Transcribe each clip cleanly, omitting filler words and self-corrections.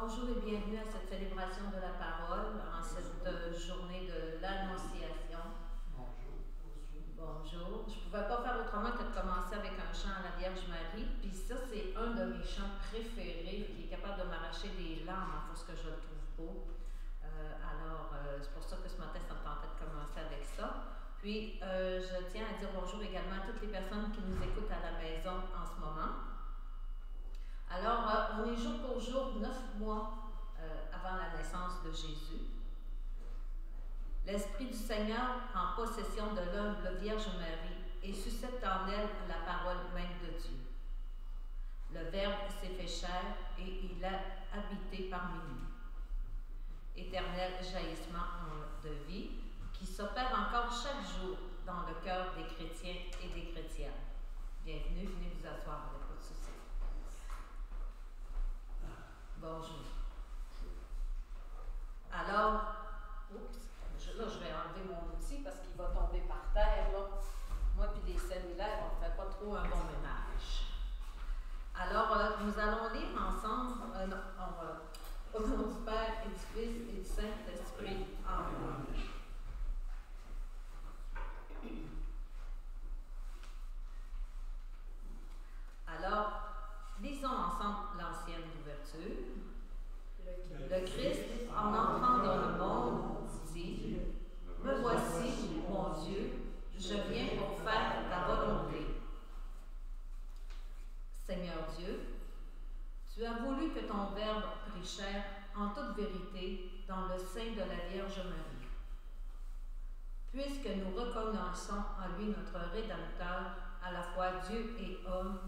Bonjour et bienvenue à cette célébration de la parole, en cette journée de l'Annonciation. Bonjour. Je ne pouvais pas faire autrement que de commencer avec un chant à la Vierge Marie. Puis ça, c'est un de mes chants préférés qui est capable de m'arracher des larmes à force que je le trouve beau. C'est pour ça que ce matin, ça me tentait de commencer avec ça. Puis, je tiens à dire bonjour également à toutes les personnes qui nous écoutent à la maison en ce moment. Alors, on est jour pour jour, 9 mois avant la naissance de Jésus. L'Esprit du Seigneur prend possession de l'humble Vierge Marie et suscite en elle la parole même de Dieu. Le Verbe s'est fait chair et il a habité parmi nous. Éternel jaillissement de vie qui s'opère encore chaque jour dans le cœur des chrétiens et des chrétiennes. Bienvenue, venez vous asseoir avec votre souci. Bonjour. Alors, là, je vais enlever mon outil parce qu'il va tomber par terre, là. Moi puis les cellulaires, on ne fait pas trop un bon ménage. Alors, nous allons lire ensemble, au nom du Père et du Fils et du Saint-Esprit. Amen. Alors, lisons ensemble l'ancienne ouverture. Le Christ, en entrant dans le monde, dit « Me voici, mon Dieu, je viens pour faire ta volonté. » Seigneur Dieu, tu as voulu que ton Verbe prit chair en toute vérité dans le sein de la Vierge Marie. Puisque nous reconnaissons en lui notre Rédempteur, à la fois Dieu et homme,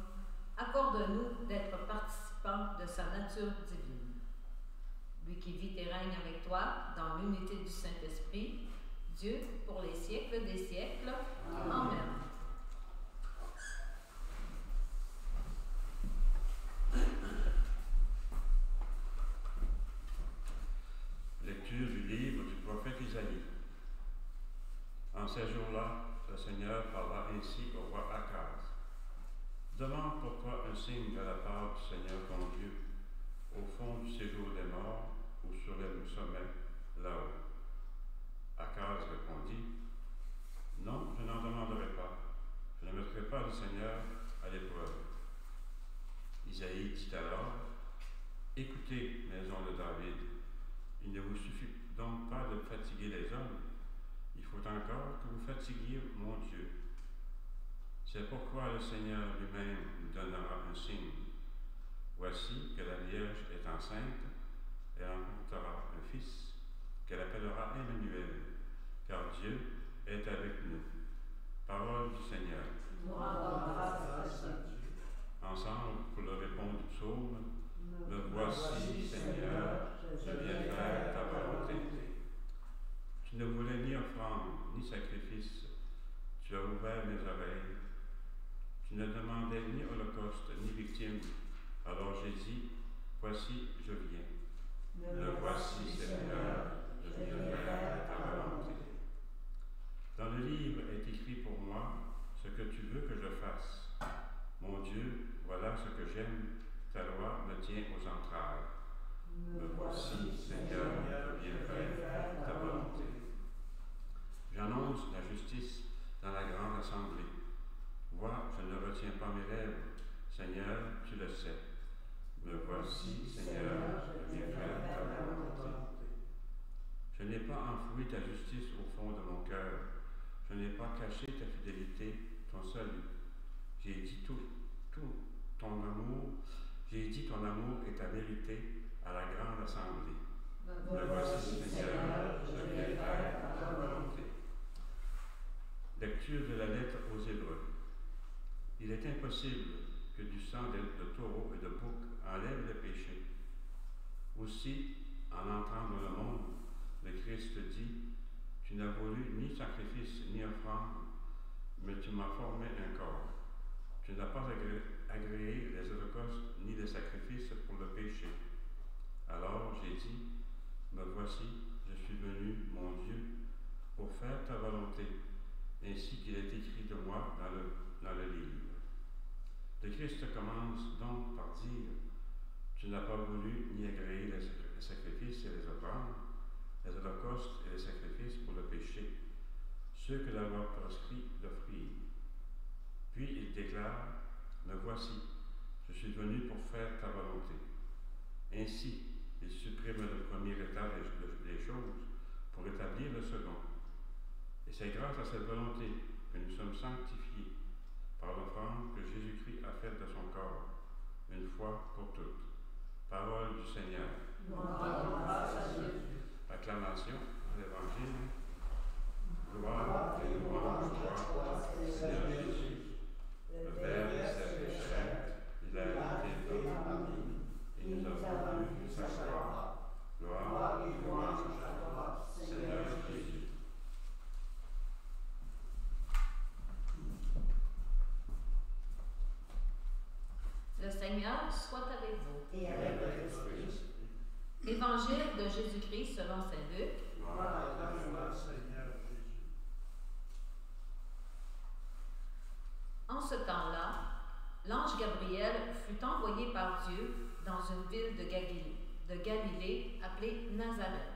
accorde-nous d'être participants de sa nature divine. Lui qui vit et règne avec toi dans l'unité du Saint-Esprit, Dieu pour les siècles des siècles. Amen. Lecture du livre du prophète Isaïe. En ces jours-là, le Seigneur parla ainsi au roi Akaz. Demande pour toi un signe de la part du Seigneur ton Dieu, au fond du séjour des morts ou sur le sommet, là-haut. Akaz répondit, non, je n'en demanderai pas. Je ne mettrai pas le Seigneur à l'épreuve. Isaïe dit alors, écoutez, maison de David, il ne vous suffit donc pas de fatiguer les hommes, il faut encore que vous fatiguiez mon Dieu. C'est pourquoi le Seigneur lui-même nous donnera un signe. Voici que la Vierge est enceinte, elle enfantera un fils, qu'elle appellera Emmanuel, car Dieu est avec nous. Parole du Seigneur. Ensemble, pour le répondre du psaume, me voici, Seigneur, je viens faire ta volonté. Tu ne voulais ni offrande, ni sacrifice, tu as ouvert mes oreilles. Tu ne demandais ni holocauste, ni victime. Alors j'ai dit, voici, je viens. Me voici, Seigneur, je viens faire ta volonté. Dans le livre est écrit pour moi ce que tu veux que je fasse. Mon Dieu, voilà ce que j'aime, ta loi me tient aux entrailles. Me voici, Seigneur, je viens faire ta volonté. J'annonce la justice dans la grande assemblée. Vois, je ne retiens pas mes lèvres. Seigneur, tu le sais. Me voici, Seigneur, je viens faire ta volonté. Je n'ai pas enfoui ta justice au fond de mon cœur. Je n'ai pas caché ta fidélité, ton salut. J'ai dit ton amour et ta vérité à la grande assemblée. Me voici, Seigneur, je viens faire ta volonté. Lecture de la lettre aux Hébreux. Il est impossible que du sang de taureau et de bouc enlève le péché. Aussi, en entrant dans le monde, le Christ dit, tu n'as voulu ni sacrifice ni offrande, mais tu m'as formé un corps. Tu n'as pas agréé les holocaustes ni les sacrifices pour le péché. Alors j'ai dit, me voici, je suis venu, mon Dieu, pour faire ta volonté, ainsi qu'il est écrit de moi dans le livre. Le Christ commence donc par dire, Tu n'as pas voulu ni agréer les sacrifices et les offrandes, les holocaustes et les sacrifices pour le péché, ceux que la loi prescrit d'offrir. Puis il déclare, me voici, je suis venu pour faire ta volonté. Ainsi, il supprime le premier état des choses pour établir le second. Et c'est grâce à cette volonté que nous sommes sanctifiés par l'offrande que Jésus-Christ a faite de son corps, une fois pour toutes. Parole du Seigneur. Acclamation à l'Évangile. Gloire et louange à toi, Seigneur Jésus. Le Verbe s'est fait chair, il a été d'homme, et nous avons vu sa gloire. Gloire et louange à toi, Seigneur Jésus. Le Seigneur soit avec vous. Et avec votre esprit. Évangile de Jésus-Christ selon saint Luc. Gloire à toi, Seigneur Jésus. En ce temps-là, l'ange Gabriel fut envoyé par Dieu dans une ville de Galilée appelée Nazareth,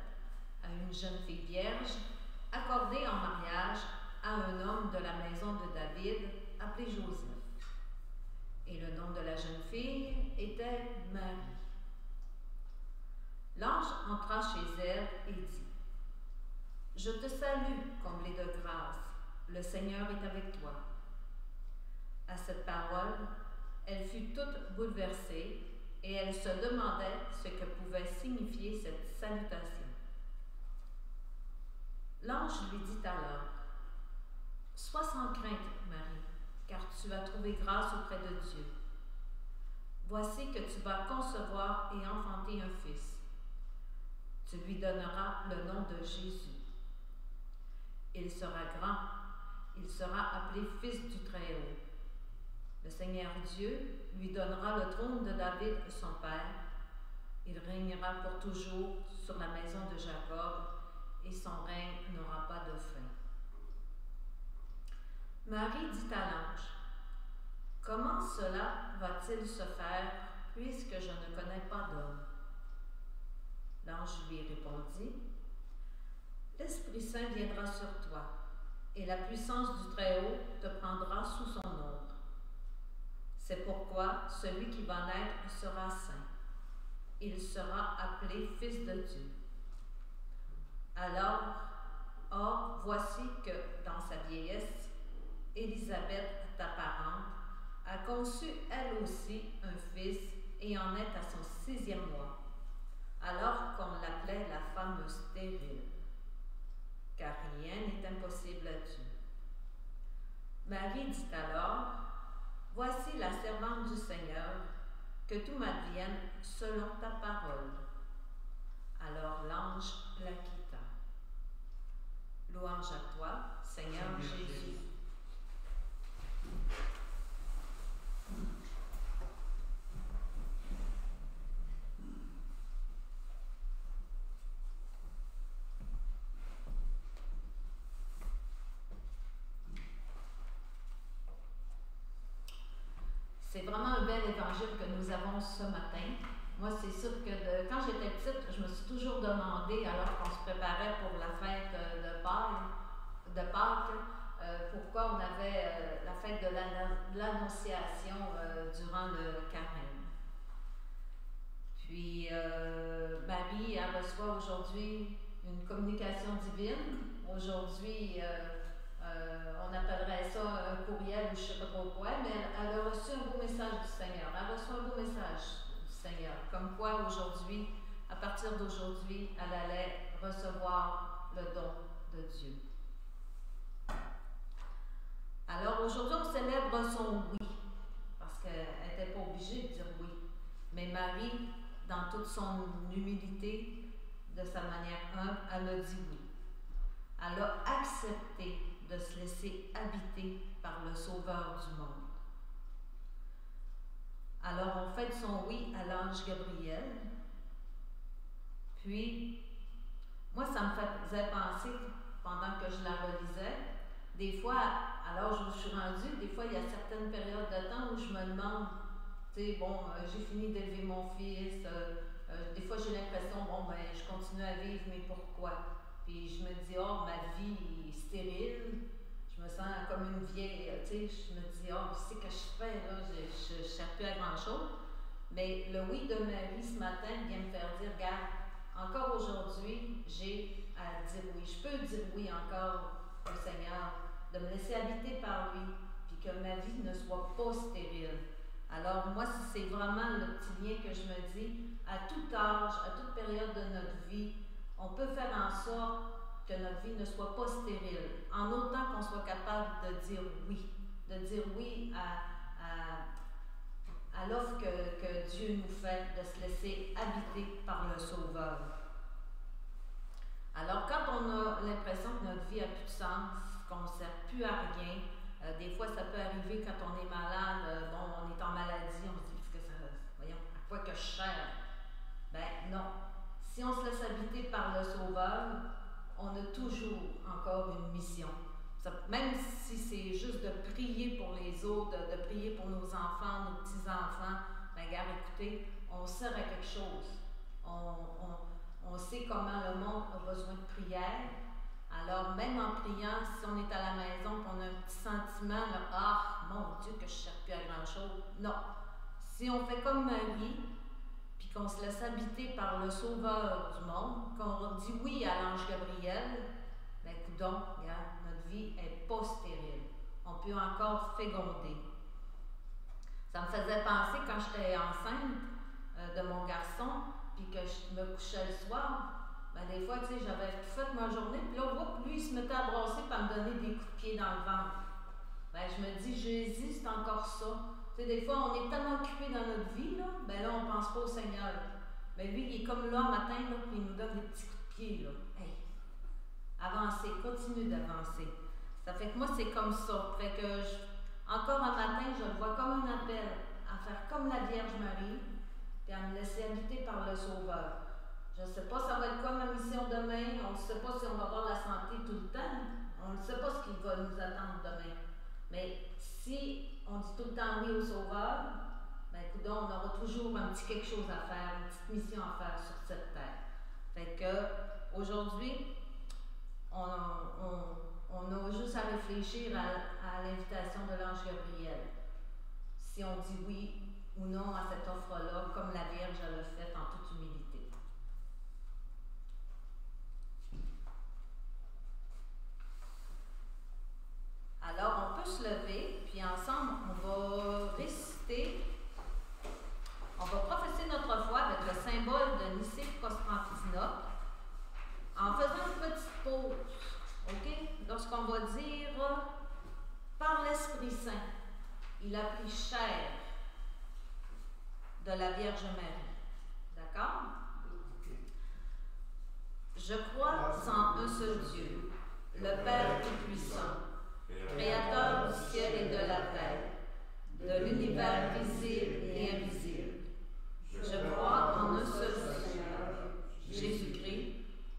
à une jeune fille vierge, accordée en mariage à un homme de la maison de David, appelé Joseph. Et le nom de la jeune fille était Marie. L'ange entra chez elle et dit, « Je te salue, comblée de grâce, le Seigneur est avec toi. » À cette parole, elle fut toute bouleversée et elle se demandait ce que pouvait signifier cette salutation. L'ange lui dit alors, « Sois sans crainte, Marie, car tu as trouvé grâce auprès de Dieu. Voici que tu vas concevoir et enfanter un fils. Tu lui donneras le nom de Jésus. Il sera grand, il sera appelé Fils du Très-Haut. Le Seigneur Dieu lui donnera le trône de David, son père. Il régnera pour toujours sur la maison de Jacob, et son règne n'aura pas de fin. » Marie dit à l'ange, « Comment cela va-t-il se faire, puisque je ne connais pas d'homme? » L'ange lui répondit, « L'Esprit Saint viendra sur toi, et la puissance du Très-Haut te prendra sous son ombre. C'est pourquoi celui qui va naître sera saint. Il sera appelé Fils de Dieu. Alors, or, voici que dans sa vieillesse, Élisabeth, ta parente, a conçu elle aussi un fils et en est à son 6e mois, alors qu'on l'appelait la femme stérile, car rien n'est impossible à Dieu. Marie dit alors, « Voici la servante du Seigneur, que tout m'advienne selon ta parole. » Alors l'ange la quitta. Louange à toi, Seigneur Jésus. C'est vraiment un bel évangile que nous avons ce matin. Moi, c'est sûr que quand j'étais petite, je me suis toujours demandé, alors qu'on se préparait pour la fête de Pâques, pourquoi on avait la fête de l'Annonciation durant le carême. Puis, Marie, elle reçoit aujourd'hui une communication divine. Aujourd'hui, on appellerait ça un courriel ou je ne sais pas trop quoi, mais elle a reçu un beau message du Seigneur. Elle reçoit un beau message du Seigneur, comme quoi aujourd'hui, à partir d'aujourd'hui, elle allait recevoir le don de Dieu. Alors aujourd'hui, on célèbre son oui, parce qu'elle n'était pas obligée de dire oui. Mais Marie, dans toute son humilité, de sa manière humble, elle a dit oui. Elle a accepté de se laisser habiter par le Sauveur du monde. Alors on fête son oui à l'ange Gabriel. Puis, moi ça me faisait penser, pendant que je la relisais, des fois, à l'âge où je suis rendue, des fois il y a certaines périodes de temps où je me demande, tu sais, bon, j'ai fini d'élever mon fils. Des fois, j'ai l'impression, bon, ben, je continue à vivre, mais pourquoi? Puis je me dis, oh, ma vie est stérile. Je me sens comme une vieille, tu sais, je me dis, oh, c'est ce que je fais, là, je ne sers plus à grand-chose. Mais le oui de Marie ce matin vient me faire dire, regarde, encore aujourd'hui, j'ai à dire oui. Je peux dire oui encore au Seigneur, de me laisser habiter par lui, puis que ma vie ne soit pas stérile. Alors moi, c'est vraiment le petit lien que je me dis, à tout âge, à toute période de notre vie, on peut faire en sorte que notre vie ne soit pas stérile, en autant qu'on soit capable de dire oui à l'offre que Dieu nous fait de se laisser habiter par le Sauveur. Alors, quand on a l'impression que notre vie n'a plus de sens, qu'on ne sert plus à rien, des fois ça peut arriver quand on est malade, on est en maladie, on se dit, voyons, à quoi que je sers? Ben non. Si on se laisse habiter par le Sauveur, on a toujours encore une mission. Même si c'est juste de prier pour les autres, de prier pour nos enfants, nos petits-enfants, ben regarde, écoutez, on sert à quelque chose. On sait comment le monde a besoin de prière. Alors, même en priant, si on est à la maison et on a un petit sentiment, là, ah, mon Dieu, que je ne sers plus à grand-chose. Non. Si on fait comme Marie, puis qu'on se laisse habiter par le Sauveur du monde, qu'on dit oui à l'ange Gabriel, ben coudonc, regarde, notre vie n'est pas stérile. On peut encore féconder. Ça me faisait penser quand j'étais enceinte de mon garçon, puis que je me couchais le soir, ben des fois, tu sais, j'avais fait ma journée, puis là, lui, il se mettait à brasser pour me donner des coups de pied dans le ventre. Ben je me dis, Jésus, c'est encore ça. Tu sais, des fois, on est tellement occupé dans notre vie, là, ben là, on ne pense pas au Seigneur. Mais lui, il est comme là, matin, là, puis il nous donne des petits coups de pied, là. Hey, avancez, continuez d'avancer. Ça fait que moi, c'est comme ça. Fait que, encore un matin, je le vois comme un appel à faire comme la Vierge Marie, puis à me laisser habiter par le Sauveur. Je ne sais pas ça va être quoi ma mission demain, on ne sait pas si on va avoir la santé tout le temps, on ne sait pas ce qui va nous attendre demain. Mais si on dit tout le temps oui au Sauveur, ben écoute, on aura toujours un petit quelque chose à faire, une petite mission à faire sur cette terre. Fait que aujourd'hui, on a juste à réfléchir à l'invitation de l'ange Gabriel. Si on dit oui ou non à cette offre-là, comme la Vierge l'a fait en toute humilité. Alors, on peut se lever, puis ensemble, on va réciter, on va professer notre foi avec le symbole de Nicée-Constantinople en faisant une petite pause, ok? Lorsqu'on va dire par l'Esprit Saint, il a pris chair de la Vierge Marie. D'accord? Je crois en un seul Dieu, le Père Tout-Puissant, Créateur du ciel et de la terre, de l'univers visible et invisible. Je crois en un seul Seigneur, Jésus-Christ,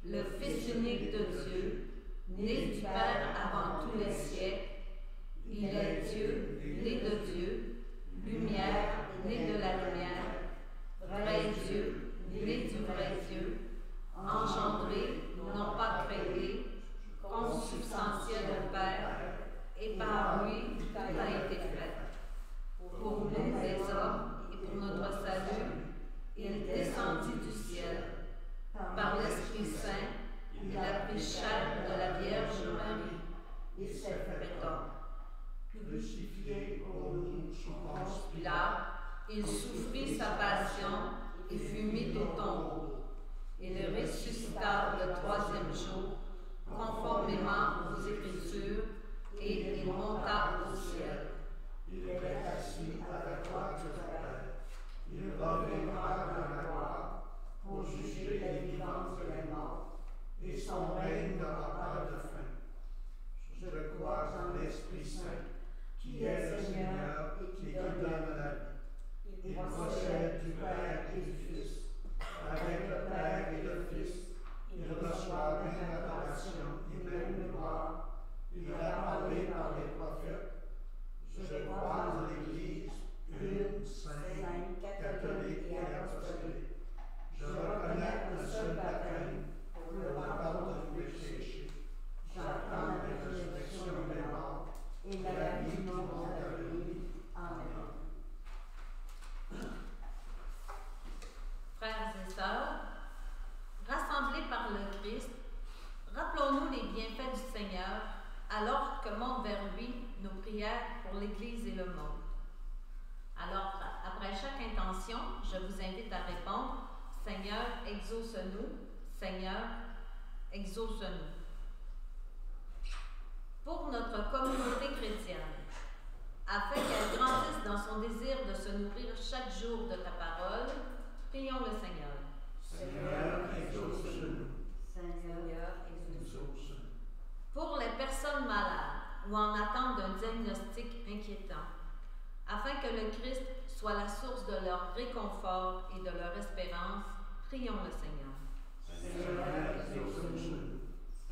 le Fils unique de Dieu, né du Père avant tous les siècles. Il est Dieu, né de Dieu, lumière, né de la lumière, vrai Dieu, né du vrai Dieu, engendré, non pas créé, consubstantiel au Père, et par lui tout a été fait. Pour nous les hommes et pour notre salut, il descendit du ciel. Par l'Esprit Saint, il a pris chair de la Vierge Marie et s'est fait homme. Crucifié pour nous sous Ponce Pilate, il souffrit sa passion et fut mis au tombeau. Il ressuscita le troisième jour, conformément aux Écritures, et il monta au ciel. Il est assis à la droite du Père. Il reviendra dans la gloire pour juger les vivants et les morts, et son règne n'aura pas de fin. Je crois en l'Esprit Saint, qui est le Seigneur et qui donne la vie. Il procède du Père et du Fils. Avec le Père et le Fils, il reçoit bien la intentions, je vous invite à répondre « Seigneur, exauce-nous, Seigneur, exauce-nous ». Pour notre communauté chrétienne, afin qu'elle grandisse dans son désir de se nourrir chaque jour de ta parole, prions le Seigneur. Seigneur, exauce-nous. Seigneur, exauce-nous. Pour les personnes malades ou en attente d'un diagnostic inquiétant, afin que le Christ soit la source de leur réconfort et de leur espérance, prions le Seigneur. Seigneur, exauce-nous.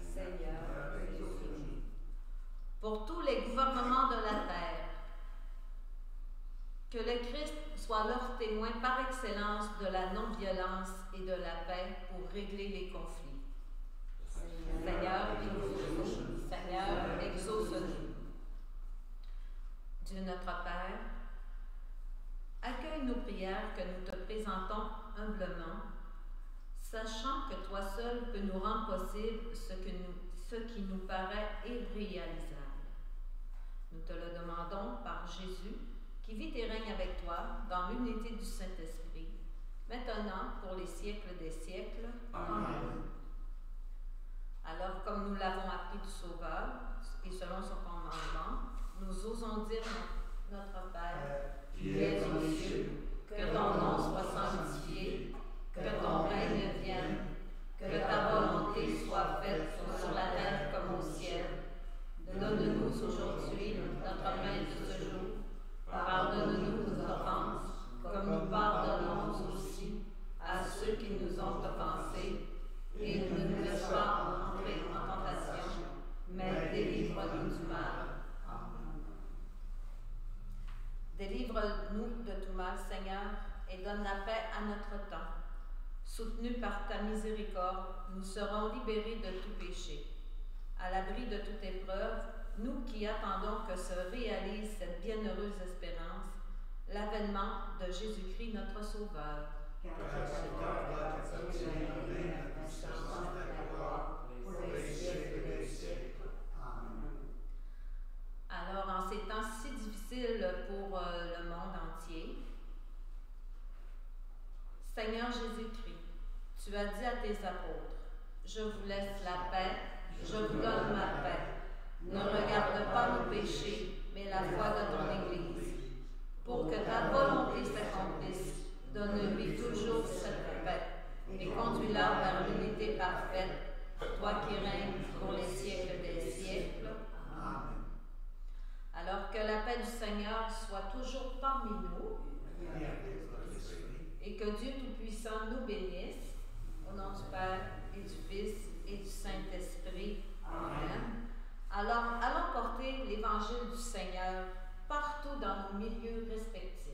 Seigneur, exauce-nous. Pour tous les gouvernements de la terre, que le Christ soit leur témoin par excellence de la non-violence et de la paix pour régler les conflits. Seigneur, exauce-nous. Seigneur, exauce-nous. Dieu notre Père, accueille nos prières que nous te présentons humblement, sachant que toi seul peux nous rendre possible ce qui nous paraît irréalisable. Nous te le demandons par Jésus, qui vit et règne avec toi dans l'unité du Saint-Esprit, maintenant pour les siècles des siècles. Amen. Alors, comme nous l'avons appris du Sauveur, et selon son commandement, nous osons dire notre Père, qui es aux cieux, que ton nom soit sanctifié, que ton règne vienne, que ta volonté soit faite sur la terre comme au ciel. Donne-nous aujourd'hui notre pain de ce jour. Pardonne-nous nos offenses, comme nous pardonnons aussi à ceux qui nous ont offensés. Et ne nous laisse pas entrer en tentation, mais délivre-nous du mal. Amen. Délivre-nous de tout mal, Seigneur, et donne la paix à notre temps. Soutenus par ta miséricorde, nous serons libérés de tout péché. À l'abri de toute épreuve, nous qui attendons que se réalise cette bienheureuse espérance, l'avènement de Jésus-Christ notre Sauveur. Car c'est toi qui t'appartient la puissance et la gloire pour les siècles des siècles. Amen. Alors, en ces temps si difficiles pour le monde entier, Seigneur Jésus-Christ, tu as dit à tes apôtres, « Je vous laisse la paix, je vous donne ma paix. Ne regarde pas nos péchés, mais la foi de ton Église. Pour que ta volonté s'accomplisse, donne-lui toujours cette paix, et conduis-la vers l'unité parfaite, toi qui règnes pour les siècles des siècles. Amen. » Alors que la paix du Seigneur soit toujours parmi nous, et que Dieu Tout-Puissant nous bénisse, au nom du Père et du Fils et du Saint-Esprit. Amen. Alors, allons porter l'Évangile du Seigneur partout dans nos milieux respectifs.